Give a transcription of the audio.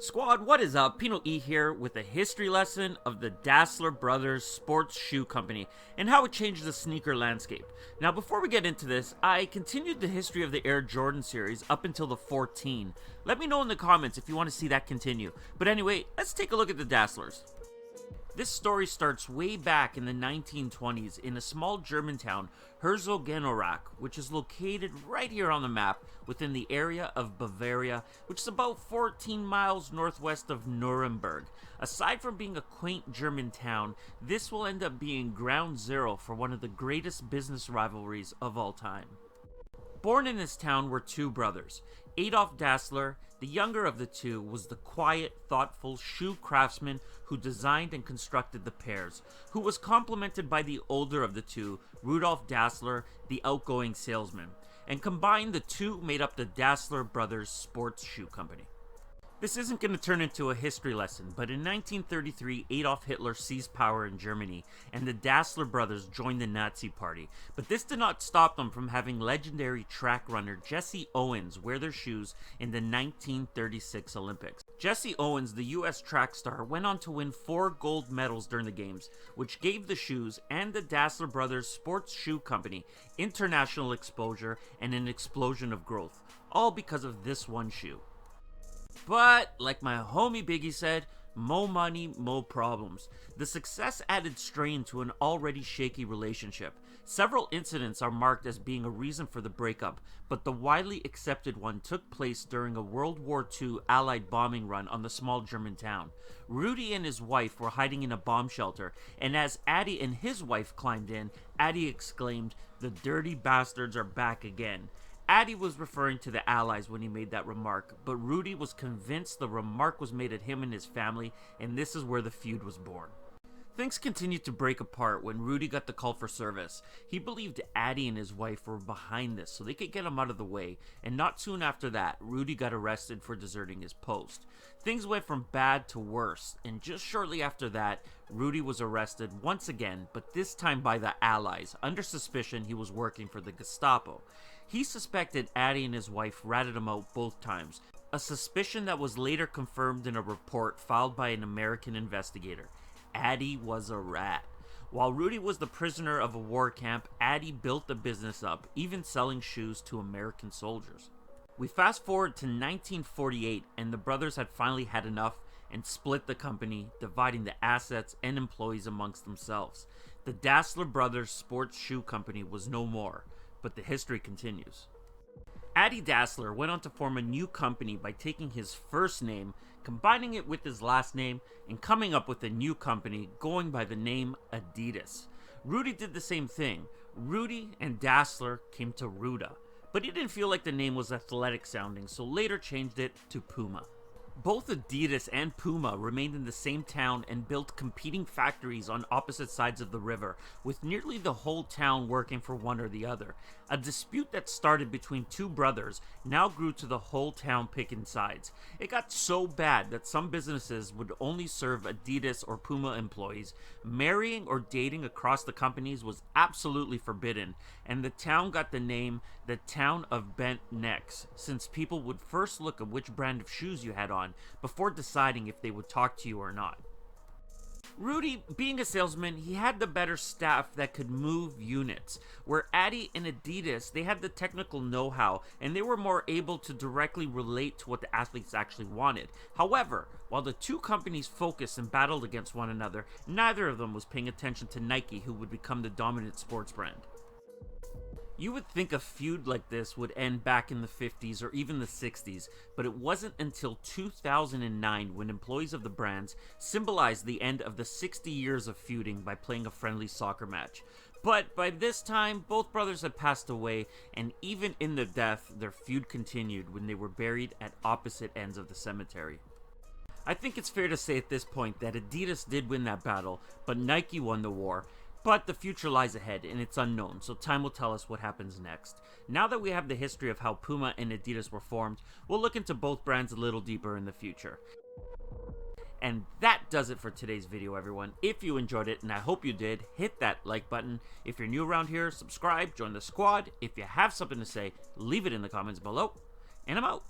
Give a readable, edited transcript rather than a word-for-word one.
Squad, what is up? PinoE here with a history lesson of the Dassler Brothers Sports Shoe Company and how it changed the sneaker landscape. Now, before we get into this, I continued the history of the Air Jordan series up until the 14. Let me know in the comments if you want to see that continue. But anyway, let's take a look at the Dasslers. This story starts way back in the 1920s in a small German town, Herzogenaurach, which is located right here on the map within the area of Bavaria, which is about 14 miles northwest of Nuremberg. Aside from being a quaint German town, this will end up being ground zero for one of the greatest business rivalries of all time. Born in this town were two brothers. Adolf Dassler, the younger of the two, was the quiet, thoughtful shoe craftsman who designed and constructed the pairs, who was complemented by the older of the two, Rudolf Dassler, the outgoing salesman, and combined the two made up the Dassler Brothers Sports Shoe Company. This isn't going to turn into a history lesson, but in 1933, Adolf Hitler seized power in Germany, and the Dassler brothers joined the Nazi Party. But this did not stop them from having legendary track runner Jesse Owens wear their shoes in the 1936 Olympics. Jesse Owens, the US track star, went on to win 4 gold medals during the games, which gave the shoes and the Dassler Brothers Sports Shoe Company international exposure and an explosion of growth, all because of this one shoe. But, like my homie Biggie said, mo money, mo problems. The success added strain to an already shaky relationship. Several incidents are marked as being a reason for the breakup, but the widely accepted one took place during a World War II Allied bombing run on the small German town. RUDI and his wife were hiding in a bomb shelter, and as Addy and his wife climbed in, Addy exclaimed, "The dirty bastards are back again." Addy was referring to the Allies when he made that remark, but RUDI was convinced the remark was made at him and his family, and this is where the feud was born. Things continued to break apart when RUDI got the call for service. He believed Addy and his wife were behind this so they could get him out of the way, and not soon after that, RUDI got arrested for deserting his post. Things went from bad to worse, and just shortly after that, RUDI was arrested once again, but this time by the Allies, under suspicion he was working for the Gestapo. He suspected Addy and his wife ratted him out both times, a suspicion that was later confirmed in a report filed by an American investigator. Addy was a rat. While RUDI was the prisoner of a war camp, Addy built the business up, even selling shoes to American soldiers. We fast forward to 1948, and the brothers had finally had enough and split the company, dividing the assets and employees amongst themselves. The Dassler Brothers Sports Shoe Company was no more, but the history continues. Addy Dassler went on to form a new company by taking his first name, combining it with his last name, and coming up with a new company going by the name Adidas. RUDI did the same thing. RUDI and Dassler came to Ruda, but he didn't feel like the name was athletic sounding, so later changed it to Puma. Both Adidas and Puma remained in the same town and built competing factories on opposite sides of the river, with nearly the whole town working for one or the other. A dispute that started between two brothers now grew to the whole town picking sides. It got so bad that some businesses would only serve Adidas or Puma employees. Marrying or dating across the companies was absolutely forbidden, and the town got the name the Town of Bent Necks, since people would first look at which brand of shoes you had on before deciding if they would talk to you or not. RUDI, being a salesman, he had the better staff that could move units, where Addy and Adidas, they had the technical know-how, and they were more able to directly relate to what the athletes actually wanted. However, while the two companies focused and battled against one another, neither of them was paying attention to Nike, who would become the dominant sports brand. You would think a feud like this would end back in the 50s or even the 60s, but it wasn't until 2009 when employees of the brands symbolized the end of the 60 years of feuding by playing a friendly soccer match. But by this time, both brothers had passed away, and even in their death, their feud continued when they were buried at opposite ends of the cemetery. I think it's fair to say at this point that Adidas did win that battle, but Nike won the war. But the future lies ahead, and it's unknown, so time will tell us what happens next. Now that we have the history of how Puma and Adidas were formed, we'll look into both brands a little deeper in the future. And that does it for today's video, everyone. If you enjoyed it, and I hope you did, hit that like button. If you're new around here, subscribe, join the squad. If you have something to say, leave it in the comments below. And I'm out.